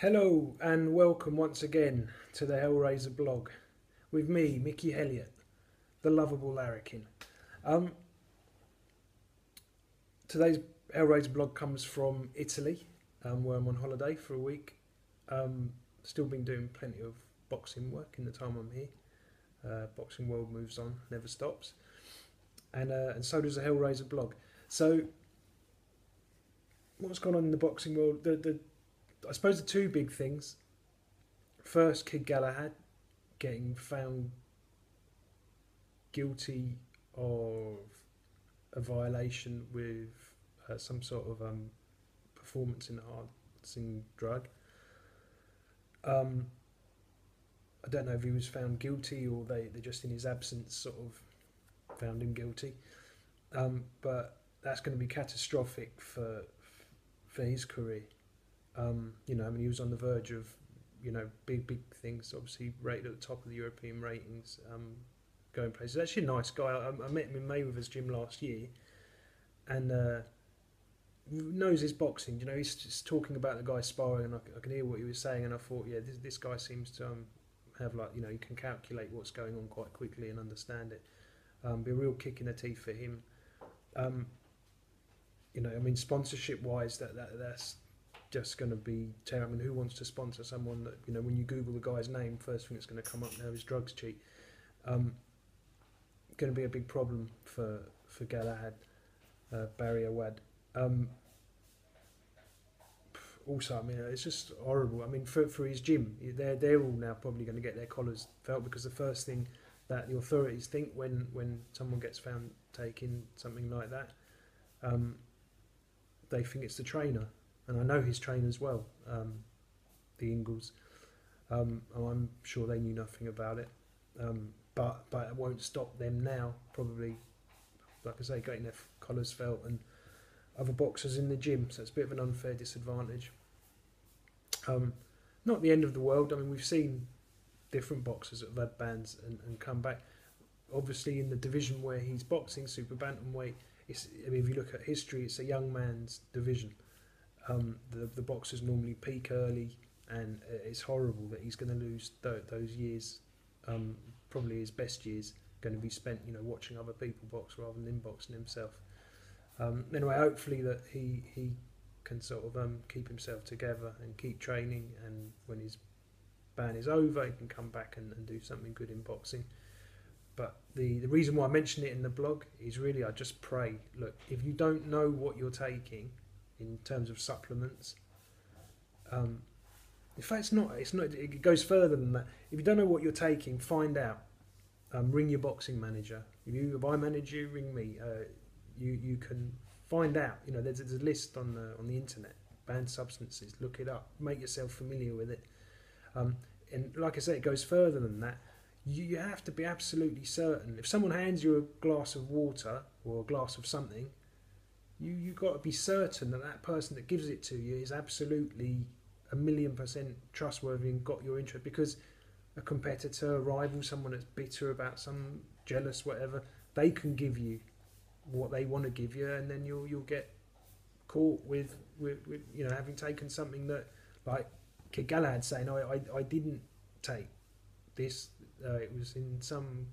Hello and welcome once again to the Hellraiser blog with me, Mickey Elliott, the lovable larrikin. Um, Today's Hellraiser blog comes from Italy, where I'm on holiday for a week. Still been doing plenty of boxing work in the time I'm here. Boxing world moves on, never stops, and so does the Hellraiser blog. So, what's gone on in the boxing world? I suppose the two big things. First, Kid Galahad getting found guilty of a violation with some sort of performance enhancing drug. I don't know if he was found guilty or they just in his absence sort of found him guilty. But that's going to be catastrophic for his career. I mean, he was on the verge of, big things. Obviously, rated at the top of the European ratings, going places. Actually, a nice guy. I met him in Mayweather's gym last year, and knows his boxing. He's just talking about the guy sparring, and I can hear what he was saying. And I thought, yeah, this guy seems to have he can calculate what's going on quite quickly and understand it. Be a real kick in the teeth for him. I mean, sponsorship wise, that's just going to be terrible. I mean, who wants to sponsor someone that, when you Google the guy's name, first thing that's going to come up now is drugs cheat. Going to be a big problem for Galahad, Barry Awad. Also, I mean, it's just horrible. I mean, for his gym, they're all now probably going to get their collars felt, because the first thing that the authorities think when someone gets found taking something like that, they think it's the trainer. And I know his trainers well, the Ingalls. I'm sure they knew nothing about it, but it won't stop them now. Probably, like I say, getting their collars felt and other boxers in the gym. So it's a bit of an unfair disadvantage. Not the end of the world. I mean, we've seen different boxers that have had bans and come back. Obviously, in the division where he's boxing, super bantamweight, I mean, if you look at history, it's a young man's division. The boxers normally peak early, and it's horrible that he's going to lose those years. Probably his best years going to be spent, watching other people box rather than boxing himself. Anyway, hopefully that he can sort of keep himself together and keep training, and when his ban is over, he can come back and do something good in boxing. But the reason why I mention it in the blog is really, I just pray, look, if you don't know what you're taking in terms of supplements, in fact, it goes further than that. If you don't know what you're taking, find out. Ring your boxing manager. If I manage you, ring me. You can find out. There's a list on the internet, banned substances. Look it up. Make yourself familiar with it. And like I say, it goes further than that. You have to be absolutely certain. If someone hands you a glass of water or a glass of something, you've got to be certain that person that gives it to you is absolutely 1,000,000% trustworthy and got your interest, because a competitor, a rival, someone that's bitter about some, jealous, whatever, they can give you what they want to give you, and then you'll get caught with having taken something that, like Kid Galahad saying, I didn't take this, it was in some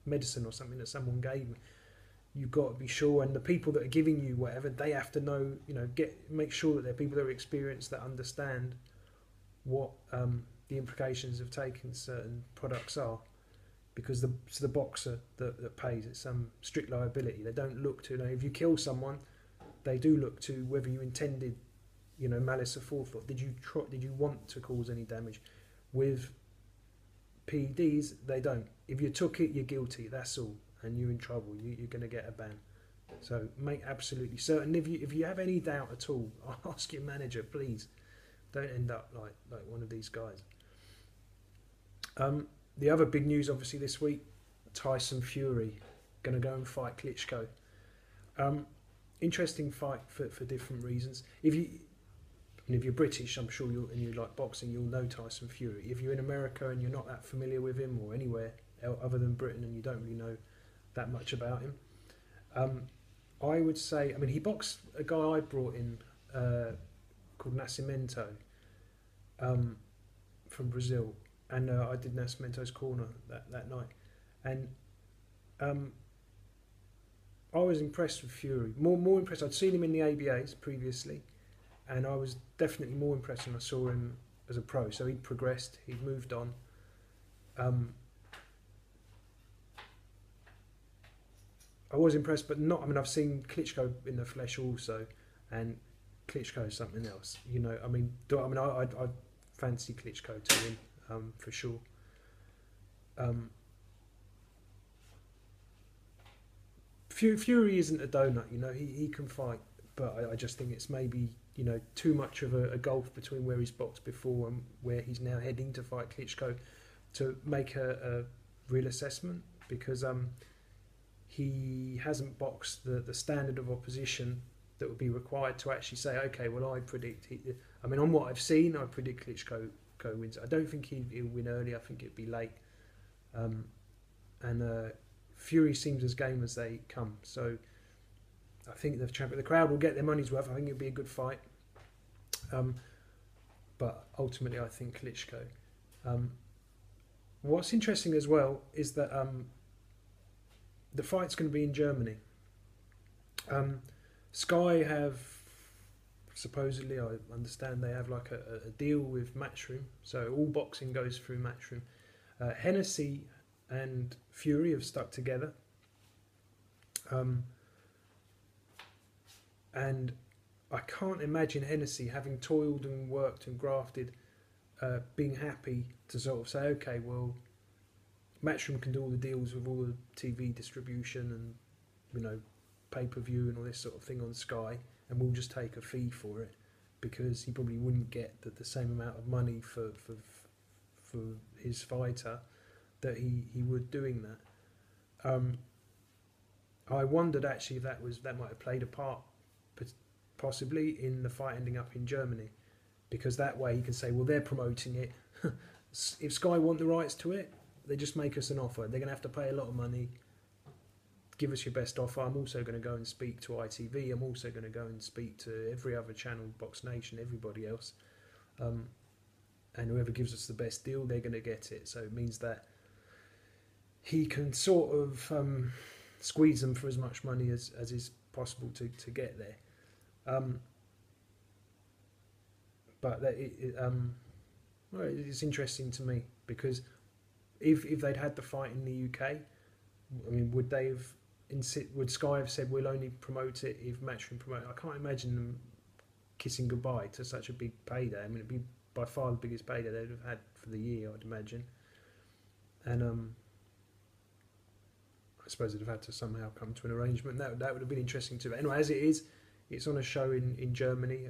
medicine or something that someone gave me. You've got to be sure, and the people that are giving you whatever, they have to know, make sure that they're people that are experienced, that understand what the implications of taking certain products are, because it's the boxer that pays. It's some strict liability. They don't look to, if you kill someone, they do look to whether you intended, malice of forethought. Did you want to cause any damage? With PEDs, they don't. If you took it, you're guilty. That's all, and you're in trouble. You're going to get a ban. So make absolutely certain. If you have any doubt at all, ask your manager, please. Don't end up like one of these guys. The other big news, obviously, this week: Tyson Fury going to go and fight Klitschko. Interesting fight for different reasons. If you're British, I'm sure and you like boxing, you'll know Tyson Fury. If you're in America and you're not that familiar with him, or anywhere other than Britain, and you don't really know that much about him, I would say, he boxed a guy I brought in called Nascimento, from Brazil, and I did Nascimento's corner that night, and I was impressed with Fury. More impressed. I'd seen him in the ABAs previously, and I was definitely more impressed when I saw him as a pro. So he'd progressed, he'd moved on. I was impressed, but not. I mean, I've seen Klitschko in the flesh also, and Klitschko is something else. You know, I mean, I fancy Klitschko to win for sure. Fury isn't a donut, you know. He can fight, but I just think it's maybe, you know, too much of a gulf between where he's boxed before and where he's now heading to fight Klitschko to make a real assessment, because he hasn't boxed the standard of opposition that would be required to actually say, okay, well, I predict. I mean, on what I've seen, I predict Klitschko wins. I don't think he'll win early. I think it'd be late. And Fury seems as game as they come. So I think the crowd will get their money's worth. I think it'll be a good fight. But ultimately, I think Klitschko. What's interesting as well is that the fight's going to be in Germany. Sky have, supposedly, I understand they have like a deal with Matchroom, so all boxing goes through Matchroom. Hennessy and Fury have stuck together, and I can't imagine Hennessy, having toiled and worked and grafted, being happy to sort of say, okay, well, Matchroom can do all the deals with all the TV distribution and, you know, pay-per-view and all this sort of thing on Sky, and we'll just take a fee for it, because he probably wouldn't get the same amount of money for his fighter that he would doing that. I wondered actually if that might have played a part, possibly, in the fight ending up in Germany, because that way he can say, well, they're promoting it. If Sky want the rights to it, they just make us an offer. They're going to have to pay a lot of money. Give us your best offer. I'm also going to go and speak to ITV. I'm also going to go and speak to every other channel, Box Nation, everybody else. And whoever gives us the best deal, they're going to get it. So it means that he can sort of squeeze them for as much money as is possible to get there. But well, it's interesting to me, because if they'd had the fight in the UK, I mean, would Sky have said we'll only promote it if Matchroom promote it? I can't imagine them kissing goodbye to such a big payday. I mean, it'd be by far the biggest payday they'd have had for the year, I'd imagine. And I suppose they'd have had to somehow come to an arrangement. That would have been interesting too. But anyway, as it is, it's on a show in Germany.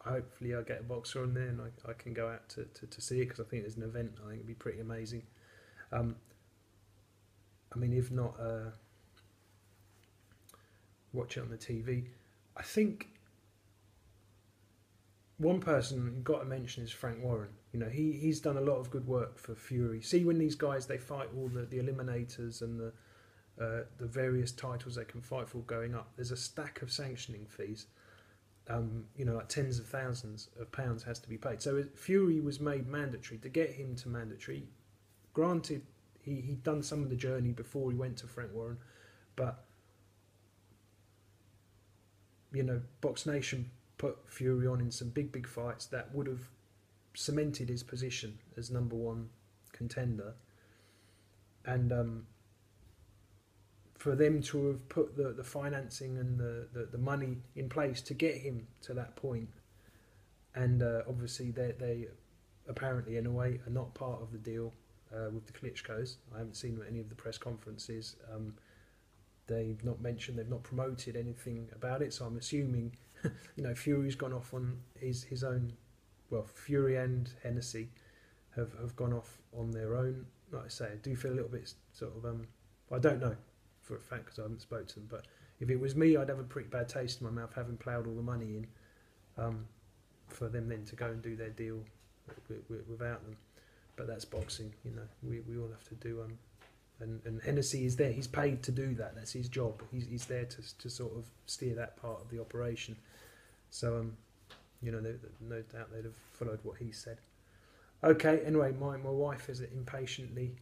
Hopefully I'll get a boxer on there and I can go out to see it, because I think there's an event. I think it'd be pretty amazing. I mean, if not, watch it on the TV. I think one person you've got to mention is Frank Warren. You know, he's done a lot of good work for Fury. See, when these guys, they fight all the eliminators and the various titles they can fight for going up, there's a stack of sanctioning fees. You know, like tens of thousands of pounds has to be paid. So Fury was made mandatory. To get him to mandatory, granted, he'd done some of the journey before he went to Frank Warren, but, you know, Box Nation put Fury on in some big fights that would have cemented his position as number one contender. And for them to have put the financing and the money in place to get him to that point, and obviously they apparently in a way are not part of the deal with the Klitschkos. I haven't seen any of the press conferences. They've not mentioned, they've not promoted anything about it, so I'm assuming you know, Fury's gone off on his own. Well, Fury and Hennessy have gone off on their own. Like I say, I do feel a little bit sort of I don't know for a fact because I haven't spoken to them, but if it was me, I'd have a pretty bad taste in my mouth having ploughed all the money in for them then to go and do their deal without them. But that's boxing, you know. We all have to do and Hennessy is there. He's paid to do that. That's his job. He's there to sort of steer that part of the operation. So you know, no doubt they'd have followed what he said. Okay, anyway, my wife is impatiently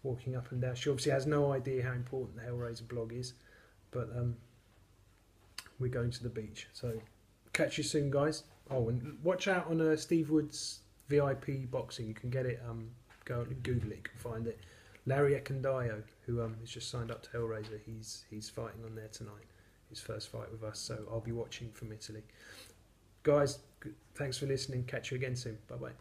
walking up and down. She obviously has no idea how important the Hellraiser blog is, but we're going to the beach. So catch you soon, guys. Oh, and watch out on Steve Wood's VIP boxing. You can get it. Go and Google it. You can find it. Larry Ekandayo, who has just signed up to Hellraiser, he's fighting on there tonight. His first fight with us. So I'll be watching from Italy. Guys, thanks for listening. Catch you again soon. Bye bye.